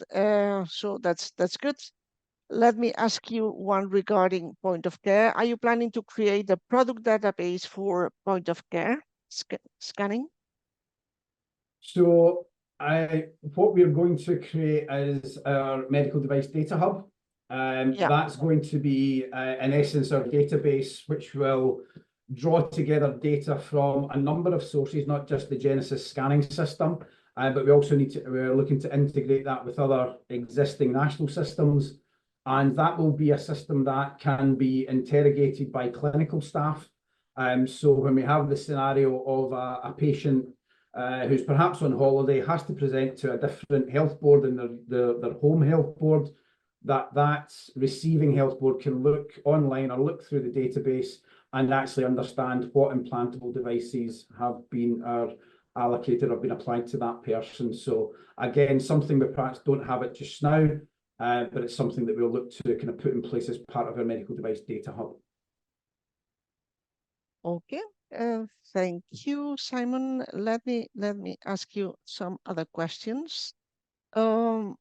So that's good. Let me ask you one regarding point of care. Are you planning to create a product database for point of care scanning? So what we're going to create is our medical device data hub. That's going to be, in essence, our database, which will draw together data from a number of sources, not just the Genesis scanning system, but we also we're looking to integrate that with other existing national systems. And that will be a system that can be interrogated by clinical staff. So when we have the scenario of a patient who's perhaps on holiday, has to present to a different health board than their home health board, that receiving health board can look online or look through the database and actually understand what implantable devices have been allocated or been applied to that person. So again, something we perhaps don't have it just now, but it's something that we'll look to kind of put in place as part of our medical device data hub. Okay. Thank you, Simon. Let me ask you some other questions. About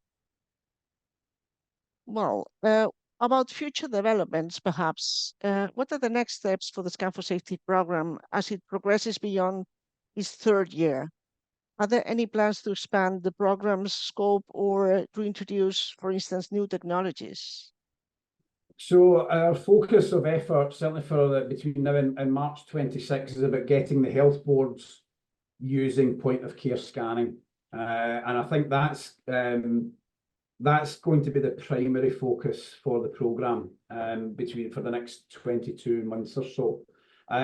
future developments, perhaps. What are the next steps for the Scan for Safety program as it progresses beyond its 3rd year? Are there any plans to expand the program's scope or to introduce, for instance, new technologies? So our focus of effort, certainly for between now and March 26, is about getting the health boards using point of care scanning. And I think that's going to be the primary focus for the programme for the next 22 months or so.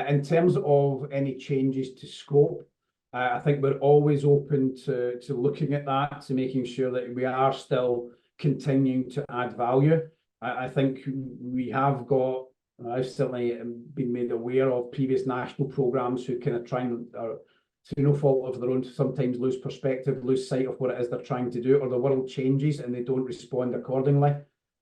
In terms of any changes to scope, I think we're always open to looking at that, to making sure that we are still continuing to add value. I think we have got, I've certainly been made aware of previous national programmes who kind of try and, through no fault of their own, sometimes lose perspective, lose sight of what it is they're trying to do, or the world changes and they don't respond accordingly.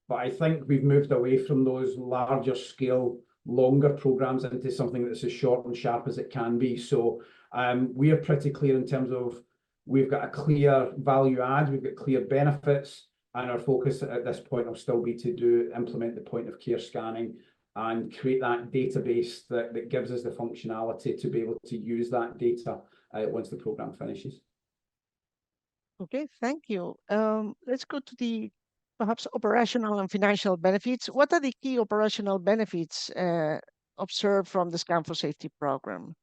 But I think we've moved away from those larger scale, longer programmes into something that's as short and sharp as it can be. So we are pretty clear in terms of we've got a clear value add, we've got clear benefits, and our focus at this point will still be to implement the point of care scanning and create that database that gives us the functionality to be able to use that data once the programme finishes. Okay, thank you. Let's go to the perhaps operational and financial benefits. What are the key operational benefits observed from the Scan for Safety program?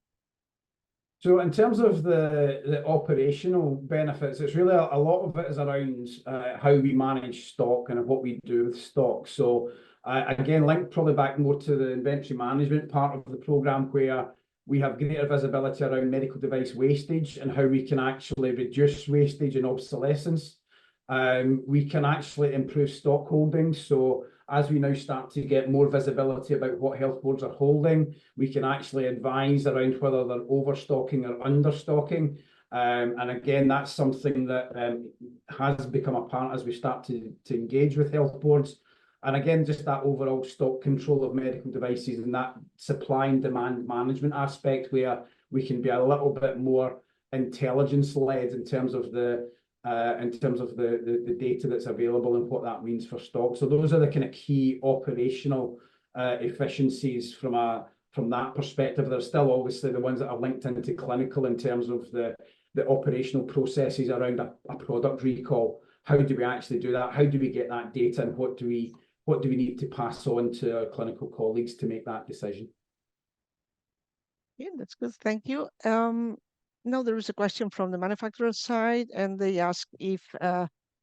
So in terms of the operational benefits, it's really a lot of it is around how we manage stock and what we do with stock. So again, linked probably back more to the inventory management part of the programme, where We have greater visibility around medical device wastage and how we can actually reduce wastage and obsolescence. We can actually improve stock holdings. So as we now start to get more visibility about what health boards are holding, we can actually advise around whether they're overstocking or understocking. And again, that's something that has become apparent as we start to engage with health boards. And again, just that overall stock control of medical devices and that supply and demand management aspect where we can be a little bit more intelligence-led in terms of the data that's available and what that means for stock. So those are the kind of key operational efficiencies from that perspective. There's still obviously the ones that are linked into clinical in terms of the operational processes around a product recall. How do we actually do that? How do we get that data, and what do we need to pass on to our clinical colleagues to make that decision? Yeah, that's good. Thank you. Now there is a question from the manufacturer side, and they ask if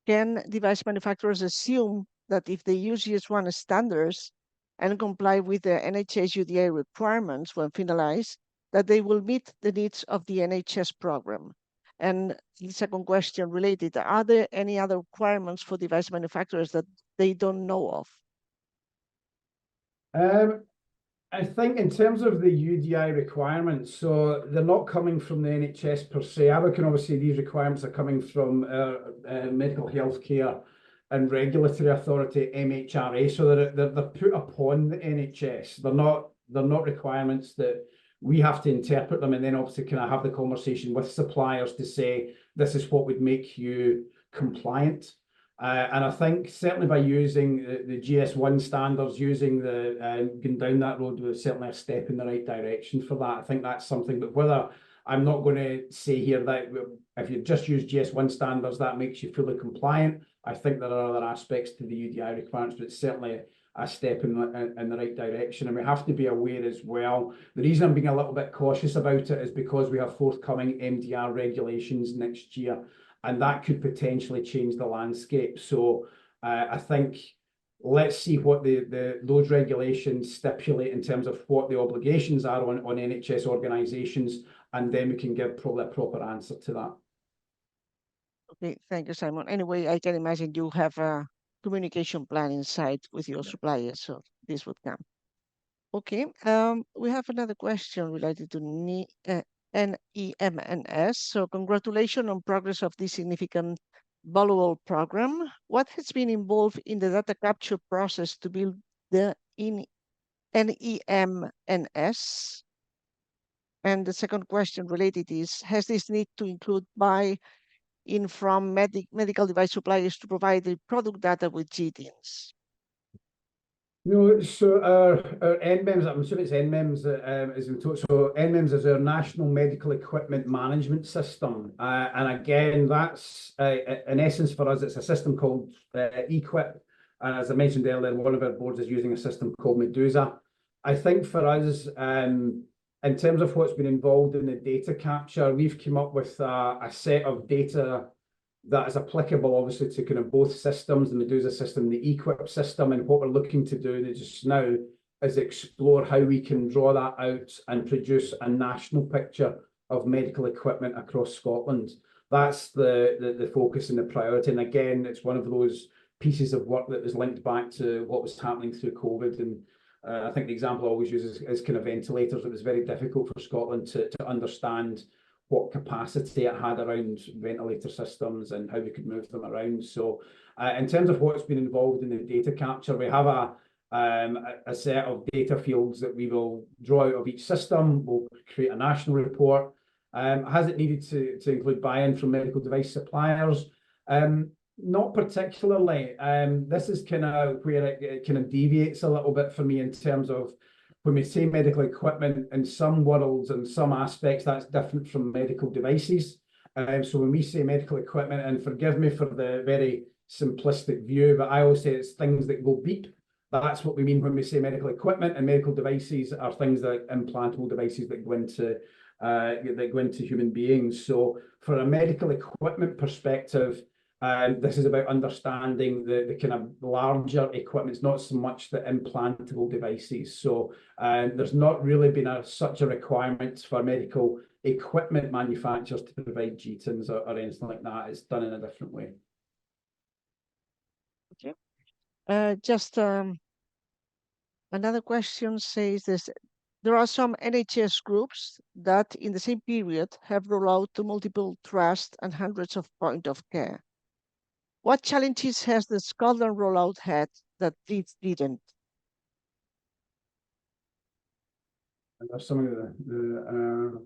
can device manufacturers assume that if they use GS1 standards and comply with the NHS UDA requirements when finalized, that they will meet the needs of the NHS program? And the second question related, are there any other requirements for device manufacturers that they don't know of? I think in terms of the UDI requirements, so they're not coming from the NHS per se. I reckon obviously these requirements are coming from Medical Healthcare and Regulatory Authority, MHRA. So they're put upon the NHS. They're not requirements that we have to interpret them and then obviously kind of have the conversation with suppliers to say this is what would make you compliant. And I think certainly by using the GS1 standards, going down that road was certainly a step in the right direction for that. I think that's something, but whether I'm not going to say here that if you just use GS1 standards, that makes you fully compliant. I think there are other aspects to the UDI requirements, but it's certainly a step in the right direction. And we have to be aware as well. The reason I'm being a little bit cautious about it is because we have forthcoming MDR regulations next year, and that could potentially change the landscape. So I think let's see what those regulations stipulate in terms of what the obligations are on NHS organisations, and then we can give probably a proper answer to that. Okay, thank you, Simon. Anyway, I can imagine you have a communication plan inside with your suppliers, so this would come. Okay, we have another question related to NEMNS. So congratulations on progress of this significant valuable program. What has been involved in the data capture process to build the NEMNS? And the second question related is, has this need to include buy-in from medical device suppliers to provide the product data with GDINs? No, so our NMEMS, I'm assuming it's NMEMS is in total. So NMEMS is our National Medical Equipment Management System. And again, that's in essence for us, it's a system called EQIP. And as I mentioned earlier, one of our boards is using a system called Medusa. I think for us, in terms of what's been involved in the data capture, we've come up with a set of data that is applicable, obviously, to kind of both systems, the Medusa system, the EQIP system. And what we're looking to do just now is explore how we can draw that out and produce a national picture of medical equipment across Scotland. That's the focus and the priority. And again, it's one of those pieces of work that is linked back to what was happening through COVID. And I think the example I always use is kind of ventilators. It was very difficult for Scotland to understand what capacity it had around ventilator systems and how we could move them around. So in terms of what's been involved in the data capture, we have a set of data fields that we will draw out of each system. We'll create a national report. Has it needed to include buy-in from medical device suppliers? Not particularly. This is kind of where it kind of deviates a little bit for me in terms of when we say medical equipment, in some worlds and some aspects, that's different from medical devices. So when we say medical equipment, and forgive me for the very simplistic view, but I always say it's things that go beep. That's what we mean when we say medical equipment, and medical devices are things that implantable devices that go into human beings. So for a medical equipment perspective, This is about understanding the kind of larger equipment. It's not so much the implantable devices. So there's not really been such a requirement for medical equipment manufacturers to provide GTINs or anything like that. It's done in a different way. Okay. Just another question says this. There are some NHS groups that in the same period have rolled out to multiple trusts and hundreds of points of care. What challenges has the Scotland rollout had that these didn't? And there's some of Do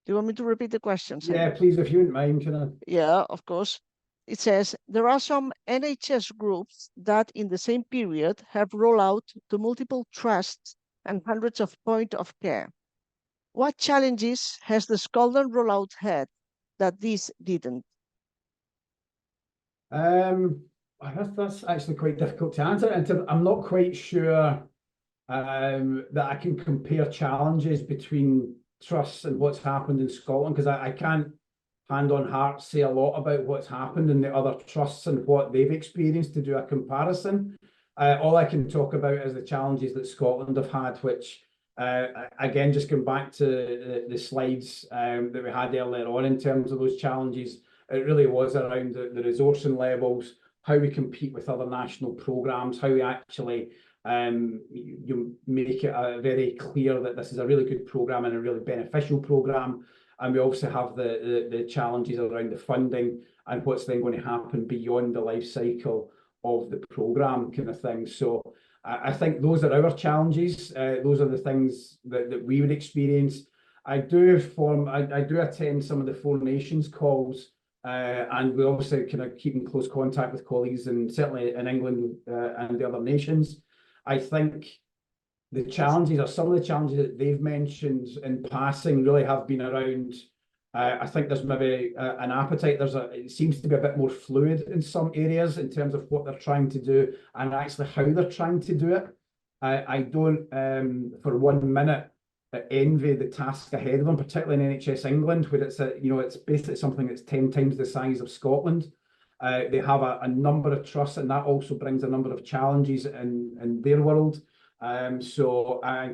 you want me to repeat the question, yeah, Simon? please, if you wouldn't mind, can I? Yeah, of course. It says there are some NHS groups that in the same period have rolled out to multiple trusts and hundreds of points of care. What challenges has the Scotland rollout had that these didn't? That's actually quite difficult to answer. And I'm not quite sure that I can compare challenges between trusts and what's happened in Scotland, because I can't hand on heart say a lot about what's happened in the other trusts and what they've experienced to do a comparison. All I can talk about is the challenges that Scotland have had, which again, just going back to the slides that we had earlier on in terms of those challenges, it really was around the resourcing levels, how we compete with other national programmes, how we actually you make it very clear that this is a really good programme and a really beneficial programme. And we also have the challenges around the funding and what's then going to happen beyond the life cycle of the programme kind of thing. So I think those are our challenges. Those are the things that we would experience. I do attend some of the Four Nations calls, and we also kind of keep in close contact with colleagues, and certainly in England and the other nations. I think the challenges, or some of the challenges that they've mentioned in passing, really have been around. I think there's maybe an appetite. It seems to be a bit more fluid in some areas in terms of what they're trying to do and actually how they're trying to do it. I don't, for 1 minute, envy the task ahead of them, particularly in NHS England, where it's basically something that's 10 times the size of Scotland. They have a number of trusts, and that also brings a number of challenges in their world. So I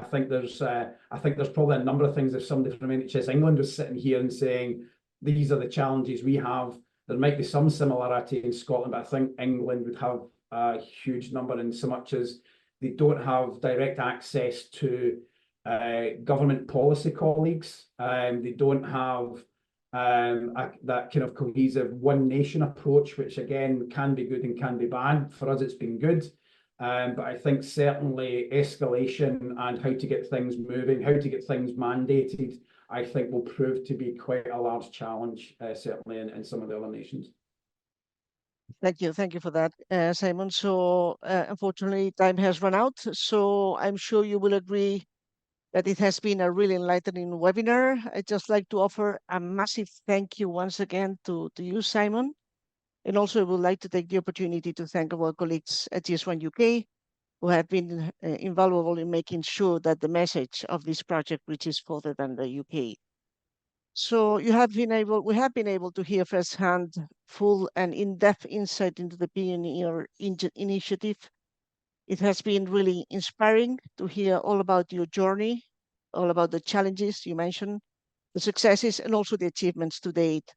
think there's probably a number of things. If somebody from NHS England was sitting here and saying these are the challenges we have, there might be some similarity in Scotland, but I think England would have a huge number, in so much as they don't have direct access to government policy colleagues. They don't have that kind of cohesive one nation approach, which again can be good and can be bad. For us, it's been good. But I think certainly escalation and how to get things moving, how to get things mandated, I think will prove to be quite a large challenge, certainly in some of the other nations. Thank you for that, Simon. So unfortunately, time has run out. So I'm sure you will agree that it has been a really enlightening webinar. I'd just like to offer a massive thank you once again to you, Simon. And also, I would like to take the opportunity to thank our colleagues at GS1 UK, who have been invaluable in making sure that the message of this project reaches further than the UK. So we have been able to hear firsthand full and in-depth insight into the Pioneer initiative. It has been really inspiring to hear all about your journey, all about the challenges you mentioned, the successes, and also the achievements to date.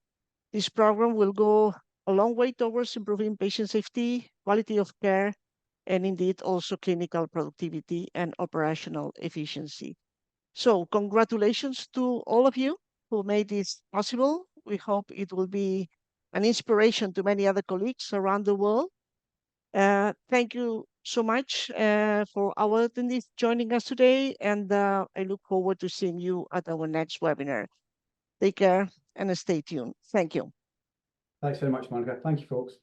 This program will go a long way towards improving patient safety, quality of care, and indeed also clinical productivity and operational efficiency. So congratulations to all of you who made this possible. We hope it will be an inspiration to many other colleagues around the world. Thank you so much for our attendees joining us today, and I look forward to seeing you at our next webinar. Take care and stay tuned. Thank you. Thanks very much, Monica. Thank you, folks.